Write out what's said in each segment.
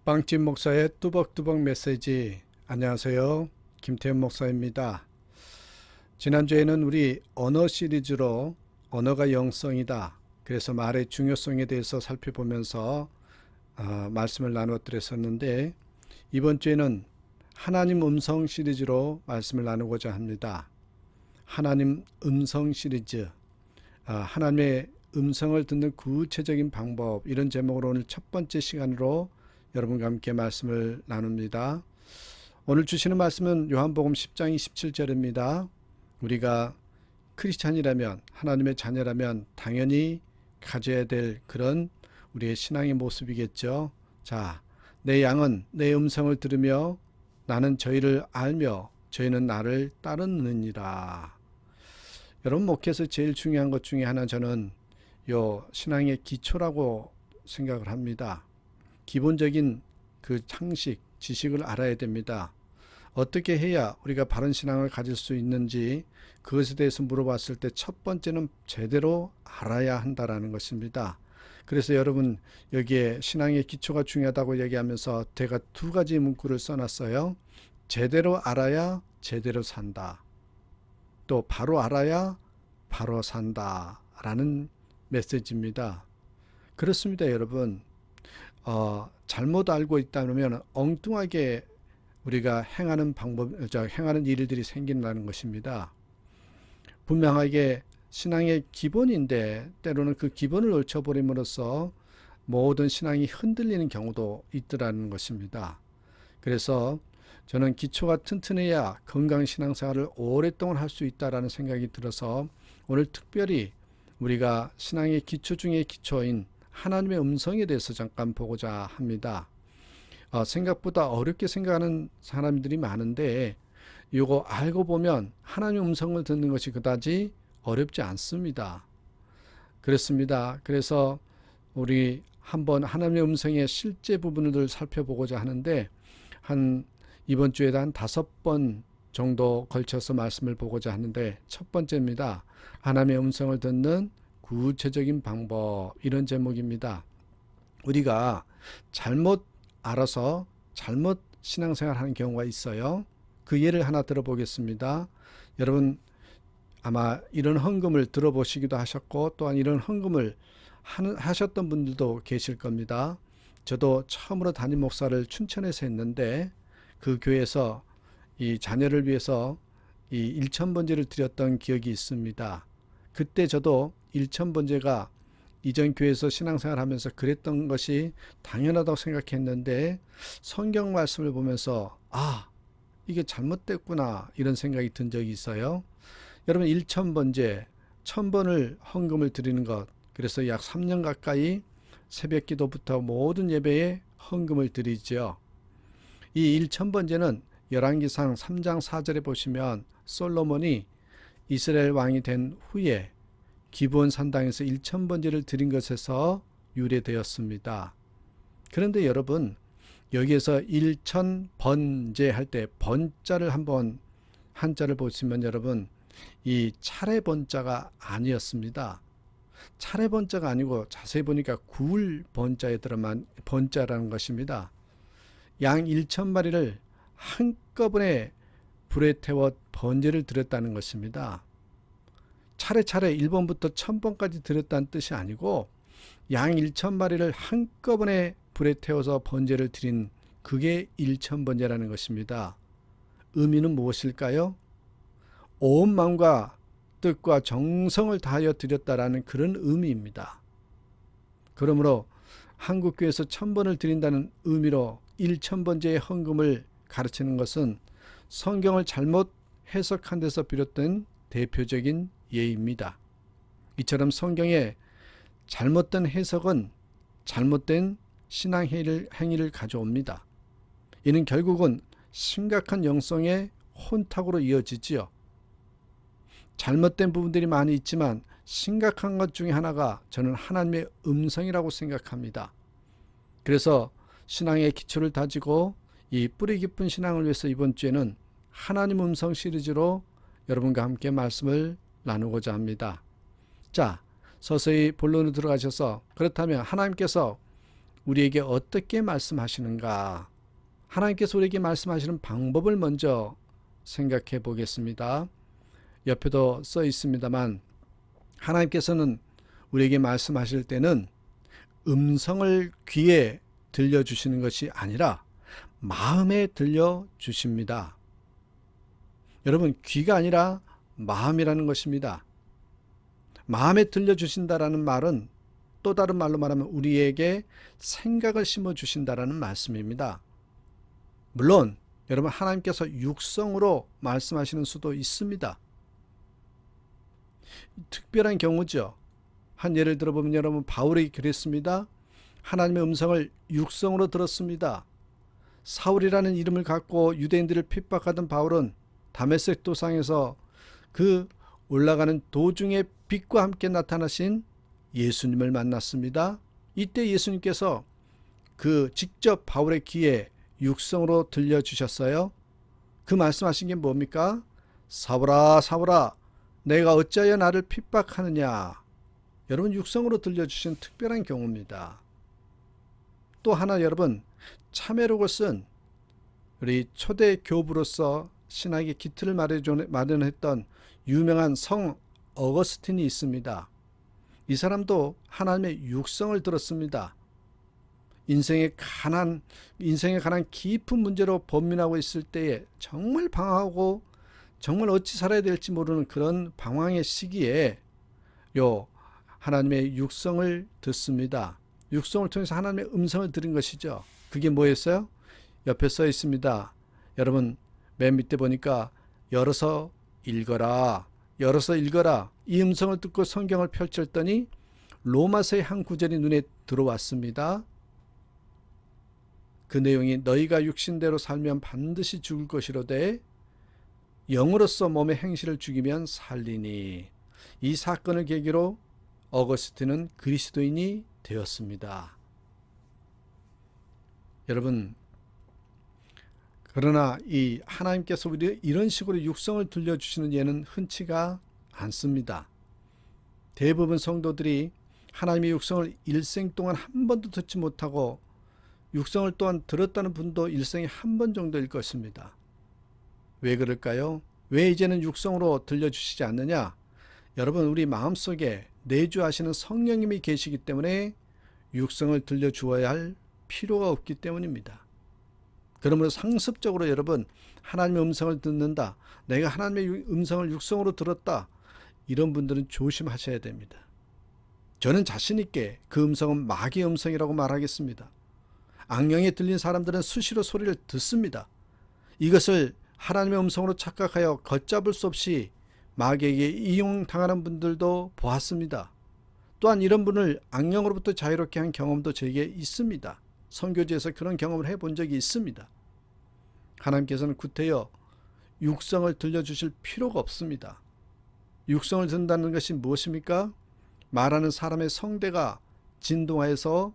빵집 목사의 뚜벅뚜벅 메시지. 안녕하세요, 김태현 목사입니다. 지난주에는 우리 언어 시리즈로 언어가 영성이다, 그래서 말의 중요성에 대해서 살펴보면서 말씀을 나누어 드렸었는데, 이번 주에는 하나님 음성 시리즈로 말씀을 나누고자 합니다. 하나님 음성 시리즈, 하나님의 음성을 듣는 구체적인 방법, 이런 제목으로 오늘 첫 번째 시간으로 여러분과 함께 말씀을 나눕니다. 오늘 주시는 말씀은 요한복음 10장 27절입니다. 우리가 크리스찬이라면, 하나님의 자녀라면 당연히 가져야 될 그런 우리의 신앙의 모습이겠죠. 자, 내 양은 내 음성을 들으며 나는 저희를 알며 저희는 나를 따르느니라. 여러분, 목회에서 제일 중요한 것 중에 하나, 저는 요 신앙의 기초라고 생각을 합니다. 기본적인 그 상식, 지식을 알아야 됩니다. 어떻게 해야 우리가 바른 신앙을 가질 수 있는지, 그것에 대해서 물어봤을 때 첫 번째는 제대로 알아야 한다라는 것입니다. 그래서 여러분, 여기에 신앙의 기초가 중요하다고 얘기하면서 제가 두 가지 문구를 써놨어요. 제대로 알아야 제대로 산다. 또 바로 알아야 바로 산다 라는 메시지입니다. 그렇습니다, 여러분. 잘못 알고 있다면 엉뚱하게 우리가 행하는 행하는 일들이 생긴다는 것입니다. 분명하게 신앙의 기본인데 때로는 그 기본을 놓쳐버림으로써 모든 신앙이 흔들리는 경우도 있더라는 것입니다. 그래서 저는 기초가 튼튼해야 건강 신앙생활을 오랫동안 할 수 있다라는 생각이 들어서 오늘 특별히 우리가 신앙의 기초 중의 기초인 하나님의 음성에 대해서 잠깐 보고자 합니다. 생각보다 어렵게 생각하는 사람들이 많은데, 이거 알고 보면 하나님의 음성을 듣는 것이 그다지 어렵지 않습니다. 그렇습니다. 그래서 우리 한번 하나님의 음성의 실제 부분을 살펴보고자 하는데, 이번 주에 한 5번 정도 걸쳐서 말씀을 보고자 하는데, 첫 번째입니다. 하나님의 음성을 듣는 구체적인 방법, 이런 제목입니다. 우리가 잘못 알아서 잘못 신앙생활 하는 경우가 있어요. 그 예를 하나 들어보겠습니다. 여러분, 아마 이런 헌금을 들어보시기도 하셨고, 또한 이런 헌금을 하셨던 분들도 계실 겁니다. 저도 처음으로 담임 목사를 춘천에서 했는데, 그 교회에서 이 자녀를 위해서 이 1,000번제를 드렸던 기억이 있습니다. 그때 저도 1,000번제가 이전 교회에서 신앙생활 하면서 그랬던 것이 당연하다고 생각했는데, 성경 말씀을 보면서 이게 잘못됐구나, 이런 생각이 든 적이 있어요. 여러분, 1,000번제 1,000번을 헌금을 드리는 것, 그래서 약 3년 가까이 새벽 기도부터 모든 예배에 헌금을 드리죠. 이 1,000번제는 열왕기상 3장 4절에 보시면 솔로몬이 이스라엘 왕이 된 후에 기브온 산당에서 1,000번제를 드린 것에서 유래되었습니다. 그런데 여러분, 여기에서 1,000번제 할 때 번자를 한번 한자를 보시면 여러분, 이 차례 번자가 아니었습니다. 차례 번자가 아니고 자세히 보니까 구울 번자에 들어만 번자라는 것입니다. 양 1,000마리를 한꺼번에 불에 태워 번제를 드렸다는 것입니다. 차례차례 1번부터 1,000번까지 드렸다는 뜻이 아니고, 양 1,000마리를 한꺼번에 불에 태워서 번제를 드린, 그게 1,000번제라는 것입니다. 의미는 무엇일까요? 온 마음과 뜻과 정성을 다하여 드렸다라는 그런 의미입니다. 그러므로 한국교회에서 1,000번을 드린다는 의미로 1,000번제의 헌금을 가르치는 것은 성경을 잘못 해석한 데서 비롯된 대표적인 예입니다. 이처럼 성경의 잘못된 해석은 잘못된 신앙 행위를 가져옵니다. 이는 결국은 심각한 영성의 혼탁으로 이어지지요. 잘못된 부분들이 많이 있지만 심각한 것 중에 하나가 저는 하나님의 음성이라고 생각합니다. 그래서 신앙의 기초를 다지고 이 뿌리 깊은 신앙을 위해서 이번 주에는 하나님 음성 시리즈로 여러분과 함께 말씀을 나누고자 합니다. 자, 서서히 본론으로 들어가셔서, 그렇다면 하나님께서 우리에게 어떻게 말씀하시는가? 하나님께서 우리에게 말씀하시는 방법을 먼저 생각해 보겠습니다. 옆에도 써 있습니다만 하나님께서는 우리에게 말씀하실 때는 음성을 귀에 들려주시는 것이 아니라 마음에 들려주십니다. 여러분, 귀가 아니라 마음이라는 것입니다. 마음에 들려주신다라는 말은 또 다른 말로 말하면 우리에게 생각을 심어주신다라는 말씀입니다. 물론 여러분, 하나님께서 육성으로 말씀하시는 수도 있습니다. 특별한 경우죠. 한 예를 들어보면 여러분, 바울이 그랬습니다. 하나님의 음성을 육성으로 들었습니다. 사울이라는 이름을 갖고 유대인들을 핍박하던 바울은 다메섹 도상에서 그 올라가는 도중에 빛과 함께 나타나신 예수님을 만났습니다. 이때 예수님께서 그 직접 바울의 귀에 육성으로 들려주셨어요. 그 말씀하신 게 뭡니까? 사울아, 사울아, 내가 어찌하여 나를 핍박하느냐. 여러분, 육성으로 들려주신 특별한 경우입니다. 또 하나 여러분, 참회록을 쓴 우리 초대 교부로서 신학의 기틀을 마련했던 유명한 성 어거스틴이 있습니다. 이 사람도 하나님의 육성을 들었습니다. 인생에 관한 깊은 문제로 번민하고 있을 때에 정말 방황하고 정말 어찌 살아야 될지 모르는 그런 방황의 시기에 하나님의 육성을 듣습니다. 육성을 통해서 하나님의 음성을 들은 것이죠. 그게 뭐였어요? 옆에 써 있습니다. 여러분, 맨 밑에 보니까 열어서 읽어라. 열어서 읽어라. 이 음성을 듣고 성경을 펼쳤더니 로마서의 한 구절이 눈에 들어왔습니다. 그 내용이 너희가 육신대로 살면 반드시 죽을 것이로되 영으로서 몸의 행실을 죽이면 살리니. 이 사건을 계기로 어거스틴은 그리스도인이 되었습니다. 여러분, 그러나 이 하나님께서 우리 이런 식으로 육성을 들려주시는 예는 흔치가 않습니다. 대부분 성도들이 하나님의 육성을 일생 동안 한 번도 듣지 못하고 육성을 또한 들었다는 분도 일생에 한 번 정도일 것입니다. 왜 그럴까요? 왜 이제는 육성으로 들려주시지 않느냐? 여러분, 우리 마음속에 내주하시는 성령님이 계시기 때문에 육성을 들려주어야 할 필요가 없기 때문입니다. 그러므로 상습적으로 여러분, 하나님의 음성을 듣는다, 내가 하나님의 음성을 육성으로 들었다, 이런 분들은 조심하셔야 됩니다. 저는 자신 있게 그 음성은 마귀의 음성이라고 말하겠습니다. 악령에 들린 사람들은 수시로 소리를 듣습니다. 이것을 하나님의 음성으로 착각하여 걷잡을 수 없이 마귀에게 이용당하는 분들도 보았습니다. 또한 이런 분을 악령으로부터 자유롭게 한 경험도 저에게 있습니다. 선교지에서 그런 경험을 해본 적이 있습니다. 하나님께서는 구태여 육성을 들려주실 필요가 없습니다. 육성을 듣는다는 것이 무엇입니까? 말하는 사람의 성대가 진동하여서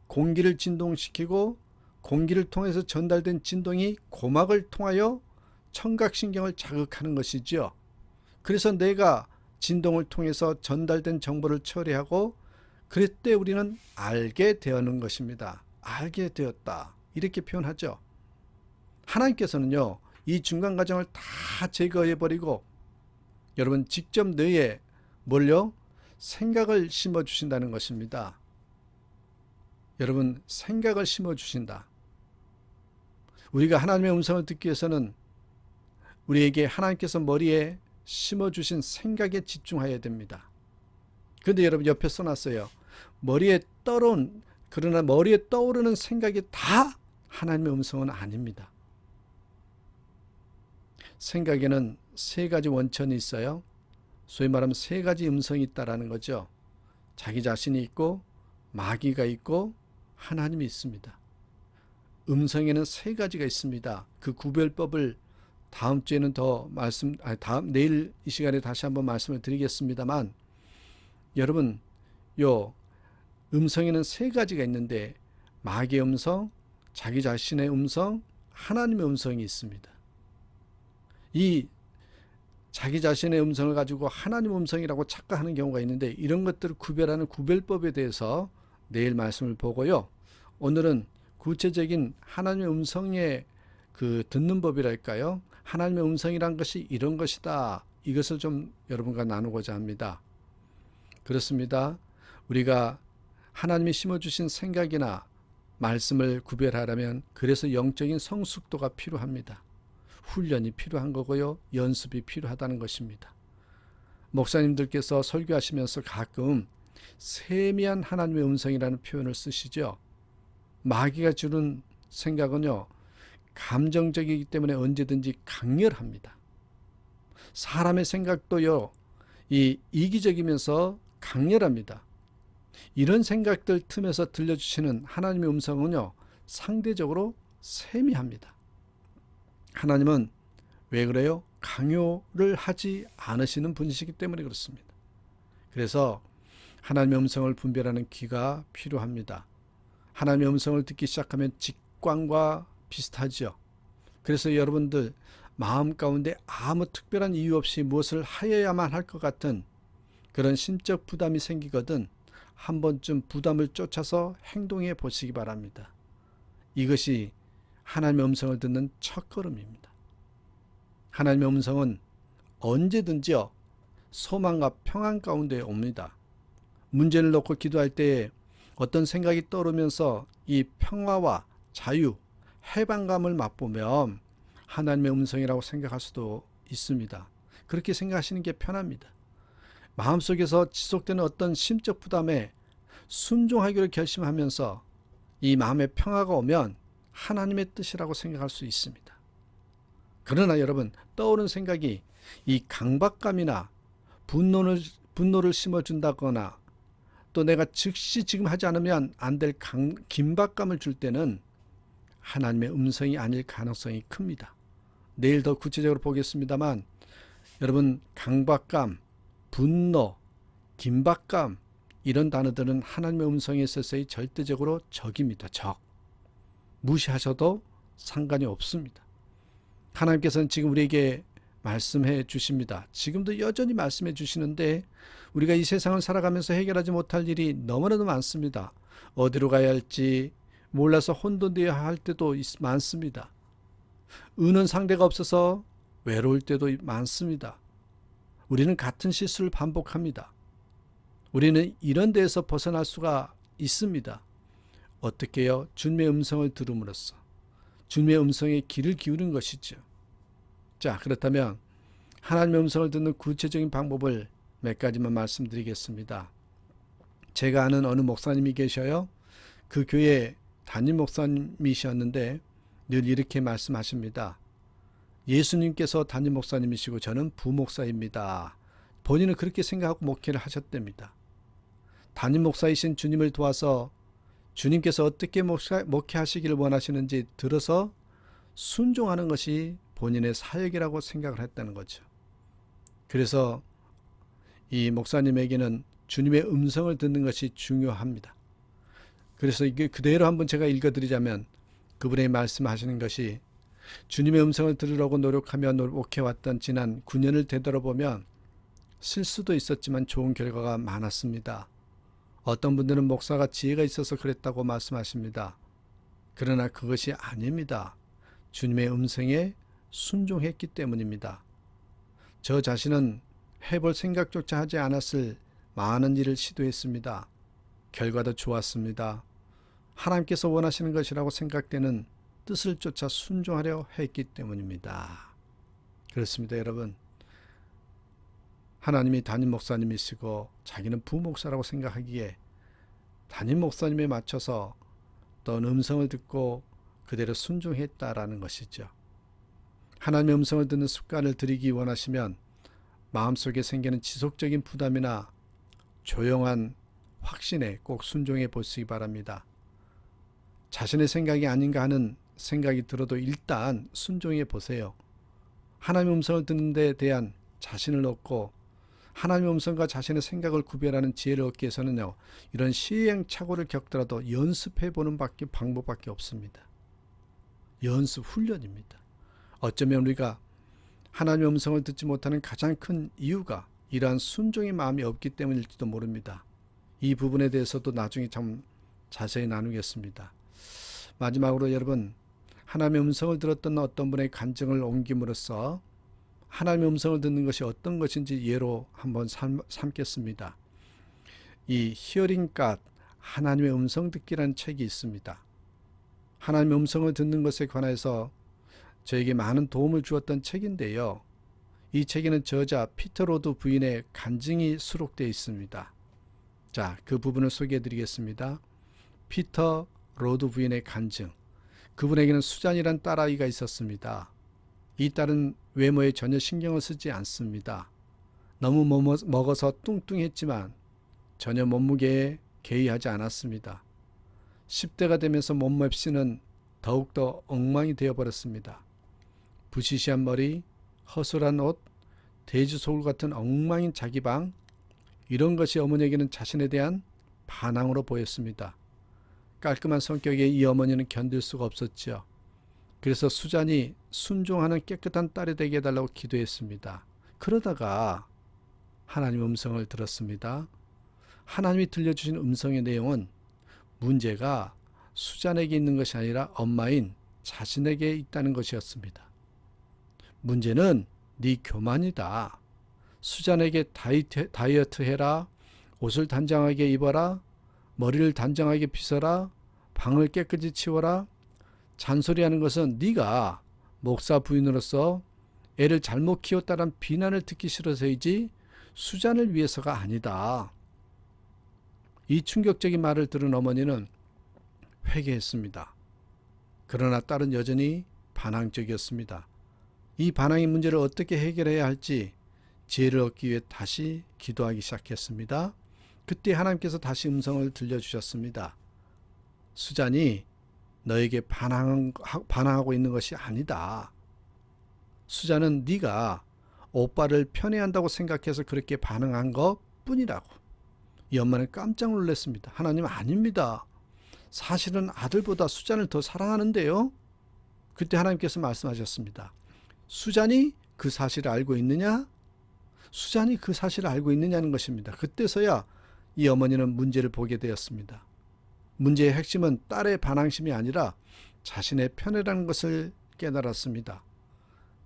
공기를 진동시키고 공기를 통해서 전달된 진동이 고막을 통하여 청각신경을 자극하는 것이지요. 그래서 내가 진동을 통해서 전달된 정보를 처리하고 그때 우리는 알게 되는 것입니다. 알게 되었다. 이렇게 표현하죠. 하나님께서는요, 이 중간 과정을 다 제거해버리고 여러분 직접 뇌에 뭘요? 생각을 심어주신다는 것입니다. 여러분, 생각을 심어주신다. 우리가 하나님의 음성을 듣기 위해서는 우리에게 하나님께서 머리에 심어주신 생각에 집중해야 됩니다. 그런데 여러분, 옆에 써놨어요. 그러나 머리에 떠오르는 생각이 다 하나님의 음성은 아닙니다. 생각에는 세 가지 원천이 있어요. 소위 말하면 세 가지 음성이 있다라는 거죠. 자기 자신이 있고 마귀가 있고 하나님이 있습니다. 음성에는 세 가지가 있습니다. 그 구별법을 다음 주에는 내일 이 시간에 다시 한번 말씀을 드리겠습니다만, 여러분, 음성에는 세 가지가 있는데 마귀의 음성, 자기 자신의 음성, 하나님의 음성이 있습니다. 이 자기 자신의 음성을 가지고 하나님 음성이라고 착각하는 경우가 있는데 이런 것들을 구별하는 구별법에 대해서 내일 말씀을 보고요. 오늘은 구체적인 하나님의 음성에 듣는 법이랄까요? 하나님의 음성이란 것이 이런 것이다. 이것을 좀 여러분과 나누고자 합니다. 그렇습니다. 우리가 하나님이 심어주신 생각이나 말씀을 구별하려면 그래서 영적인 성숙도가 필요합니다. 훈련이 필요한 거고요. 연습이 필요하다는 것입니다. 목사님들께서 설교하시면서 가끔 세미한 하나님의 음성이라는 표현을 쓰시죠. 마귀가 주는 생각은요, 감정적이기 때문에 언제든지 강렬합니다. 사람의 생각도요, 이기적이면서 강렬합니다. 이런 생각들 틈에서 들려주시는 하나님의 음성은요, 상대적으로 세미합니다. 하나님은 왜 그래요? 강요를 하지 않으시는 분이시기 때문에 그렇습니다. 그래서 하나님의 음성을 분별하는 귀가 필요합니다. 하나님의 음성을 듣기 시작하면 직관과 비슷하지요. 그래서 여러분들 마음 가운데 아무 특별한 이유 없이 무엇을 하여야만 할 것 같은 그런 심적 부담이 생기거든 한 번쯤 부담을 쫓아서 행동해 보시기 바랍니다. 이것이 하나님의 음성을 듣는 첫걸음입니다. 하나님의 음성은 언제든지요, 소망과 평안 가운데 옵니다. 문제를 놓고 기도할 때에 어떤 생각이 떠오르면서 이 평화와 자유, 해방감을 맛보면 하나님의 음성이라고 생각할 수도 있습니다. 그렇게 생각하시는 게 편합니다. 마음속에서 지속되는 어떤 심적 부담에 순종하기로 결심하면서 이 마음의 평화가 오면 하나님의 뜻이라고 생각할 수 있습니다. 그러나 여러분, 떠오른 생각이 이 강박감이나 분노를 심어준다거나 또 내가 즉시 지금 하지 않으면 안 될 긴박감을 줄 때는 하나님의 음성이 아닐 가능성이 큽니다. 내일 더 구체적으로 보겠습니다만 여러분, 강박감, 분노, 긴박감 이런 단어들은 하나님의 음성에 있어서의 절대적으로 적입니다. 적. 무시하셔도 상관이 없습니다. 하나님께서는 지금 우리에게 말씀해 주십니다. 지금도 여전히 말씀해 주시는데 우리가 이 세상을 살아가면서 해결하지 못할 일이 너무나도 많습니다. 어디로 가야 할지 몰라서 혼돈되어야 할 때도 많습니다. 의는 상대가 없어서 외로울 때도 많습니다. 우리는 같은 실수를 반복합니다. 우리는 이런 데에서 벗어날 수가 있습니다. 어떻게요? 주님의 음성을 들음으로써 주님의 음성에 귀를 기울인 것이죠. 자, 그렇다면 하나님의 음성을 듣는 구체적인 방법을 몇 가지만 말씀드리겠습니다. 제가 아는 어느 목사님이 계셔요. 그 교회 담임 목사님이셨는데 늘 이렇게 말씀하십니다. 예수님께서 담임 목사님이시고 저는 부목사입니다. 본인은 그렇게 생각하고 목회를 하셨답니다. 담임 목사이신 주님을 도와서 주님께서 어떻게 목회하시기를 원하시는지 들어서 순종하는 것이 본인의 사역이라고 생각을 했다는 거죠. 그래서 이 목사님에게는 주님의 음성을 듣는 것이 중요합니다. 그래서 이게 그대로 한번 제가 읽어드리자면 그분의 말씀하시는 것이 주님의 음성을 들으려고 노력하며 목회왔던 지난 9년을 되돌아보면 실수도 있었지만 좋은 결과가 많았습니다. 어떤 분들은 목사가 지혜가 있어서 그랬다고 말씀하십니다. 그러나 그것이 아닙니다. 주님의 음성에 순종했기 때문입니다. 저 자신은 해볼 생각조차 하지 않았을 많은 일을 시도했습니다. 결과도 좋았습니다. 하나님께서 원하시는 것이라고 생각되는 뜻을 쫓아 순종하려 했기 때문입니다. 그렇습니다, 여러분. 하나님이 담임 목사님이시고 자기는 부목사라고 생각하기에 담임 목사님에 맞춰서 또 음성을 듣고 그대로 순종했다라는 것이죠. 하나님의 음성을 듣는 습관을 들이기 원하시면 마음속에 생기는 지속적인 부담이나 조용한 확신에 꼭 순종해 보시기 바랍니다. 자신의 생각이 아닌가 하는 생각이 들어도 일단 순종해 보세요. 하나님의 음성을 듣는 데 대한 자신을 얻고 하나님의 음성과 자신의 생각을 구별하는 지혜를 얻기 위해서는요, 이런 시행착오를 겪더라도 연습해 보는 방법밖에 없습니다. 연습 훈련입니다. 어쩌면 우리가 하나님의 음성을 듣지 못하는 가장 큰 이유가 이러한 순종의 마음이 없기 때문일지도 모릅니다. 이 부분에 대해서도 나중에 좀 자세히 나누겠습니다. 마지막으로 여러분, 하나님의 음성을 들었던 어떤 분의 간증을 옮김으로써 하나님의 음성을 듣는 것이 어떤 것인지 예로 한번 삼겠습니다. 이 히어링 갓, 하나님의 음성 듣기라는 책이 있습니다. 하나님의 음성을 듣는 것에 관해서 저에게 많은 도움을 주었던 책인데요. 이 책에는 저자 피터 로드 부인의 간증이 수록되어 있습니다. 자, 그 부분을 소개해 드리겠습니다. 피터 로드 부인의 간증. 그분에게는 수잔이란 딸아이가 있었습니다. 이 딸은 외모에 전혀 신경을 쓰지 않습니다. 너무 먹어서 뚱뚱했지만 전혀 몸무게에 개의하지 않았습니다. 10대가 되면서 몸맵시는 더욱더 엉망이 되어버렸습니다. 부시시한 머리, 허술한 옷, 돼지소굴 같은 엉망인 자기 방, 이런 것이 어머니에게는 자신에 대한 반항으로 보였습니다. 깔끔한 성격의 이 어머니는 견딜 수가 없었죠. 그래서 수잔이 순종하는 깨끗한 딸이 되게 해달라고 기도했습니다. 그러다가 하나님 음성을 들었습니다. 하나님이 들려주신 음성의 내용은 문제가 수잔에게 있는 것이 아니라 엄마인 자신에게 있다는 것이었습니다. 문제는 네 교만이다. 수잔에게 다이어트 해라. 옷을 단정하게 입어라. 머리를 단정하게 빗어라. 방을 깨끗이 치워라. 잔소리하는 것은 네가 목사 부인으로서 애를 잘못 키웠다는 비난을 듣기 싫어서이지 수잔을 위해서가 아니다. 이 충격적인 말을 들은 어머니는 회개했습니다. 그러나 딸은 여전히 반항적이었습니다. 이 반항의 문제를 어떻게 해결해야 할지 지혜를 얻기 위해 다시 기도하기 시작했습니다. 그때 하나님께서 다시 음성을 들려주셨습니다. 수잔이 너에게 반항하고 있는 것이 아니다. 수잔은 네가 오빠를 편애한다고 생각해서 그렇게 반응한 것 뿐이라고. 이 엄마는 깜짝 놀랐습니다. 하나님, 아닙니다. 사실은 아들보다 수잔을 더 사랑하는데요. 그때 하나님께서 말씀하셨습니다. 수잔이 그 사실을 알고 있느냐? 수잔이 그 사실을 알고 있느냐는 것입니다. 그때서야 이 어머니는 문제를 보게 되었습니다. 문제의 핵심은 딸의 반항심이 아니라 자신의 편애라는 것을 깨달았습니다.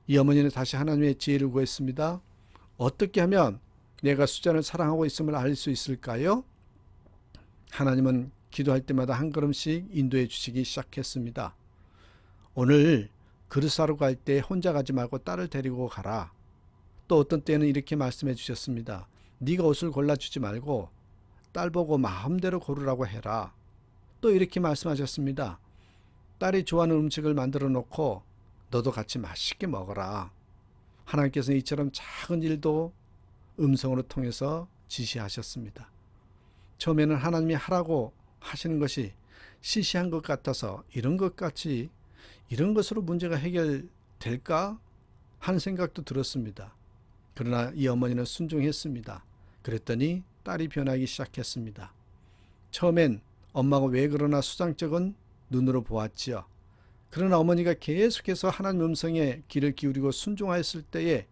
이 어머니는 다시 하나님의 지혜를 구했습니다. 어떻게 하면 내가 수잔을 사랑하고 있음을 알 수 있을까요? 하나님은 기도할 때마다 한 걸음씩 인도해 주시기 시작했습니다. 오늘 그릇 사러 갈 때 혼자 가지 말고 딸을 데리고 가라. 또 어떤 때는 이렇게 말씀해 주셨습니다. 네가 옷을 골라주지 말고 딸 보고 마음대로 고르라고 해라. 또 이렇게 말씀하셨습니다. 딸이 좋아하는 음식을 만들어 놓고 너도 같이 맛있게 먹어라. 하나님께서는 이처럼 작은 일도 음성으로 통해서 지시하셨습니다. 처음에는 하나님이 하라고 하시는 것이 시시한 것 같아서 이런 것으로 문제가 해결될까 하는 생각도 들었습니다. 그러나 이 어머니는 순종했습니다. 그랬더니 딸이 변하기 시작했습니다. 처음엔 엄마가 왜 그러나 수상쩍은 눈으로 보았지요. 그러나 어머니가 계속해서 하나님 음성에 귀를 기울이고 순종하였을 때에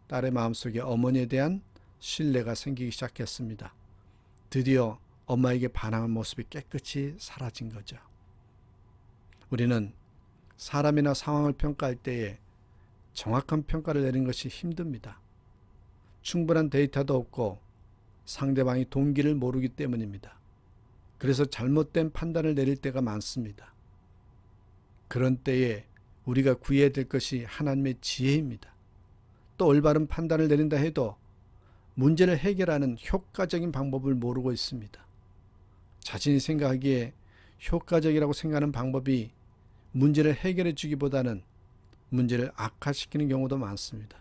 딸의 마음속에 어머니에 대한 신뢰가 생기기 시작했습니다. 드디어 엄마에게 반항한 모습이 깨끗이 사라진 거죠. 우리는 사람이나 상황을 평가할 때에 정확한 평가를 내리는 것이 힘듭니다. 충분한 데이터도 없고 상대방의 동기를 모르기 때문입니다. 그래서 잘못된 판단을 내릴 때가 많습니다. 그런 때에 우리가 구해야 될 것이 하나님의 지혜입니다. 또 올바른 판단을 내린다 해도 문제를 해결하는 효과적인 방법을 모르고 있습니다. 자신이 생각하기에 효과적이라고 생각하는 방법이 문제를 해결해 주기보다는 문제를 악화시키는 경우도 많습니다.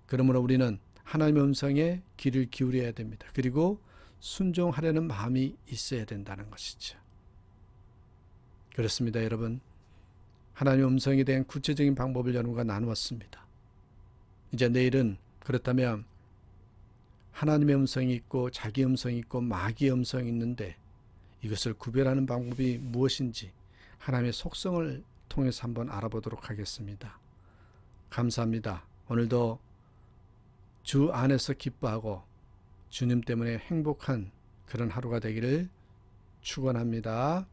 그러므로 우리는 하나님의 음성에 귀를 기울여야 됩니다. 그리고 순종하려는 마음이 있어야 된다는 것이죠. 그렇습니다, 여러분. 하나님의 음성에 대한 구체적인 방법을 여러분과 나누었습니다. 이제 내일은 그렇다면 하나님의 음성이 있고 자기 음성이 있고 마귀의 음성이 있는데 이것을 구별하는 방법이 무엇인지 하나님의 속성을 통해서 한번 알아보도록 하겠습니다. 감사합니다. 오늘도 주 안에서 기뻐하고 주님 때문에 행복한 그런 하루가 되기를 축원합니다.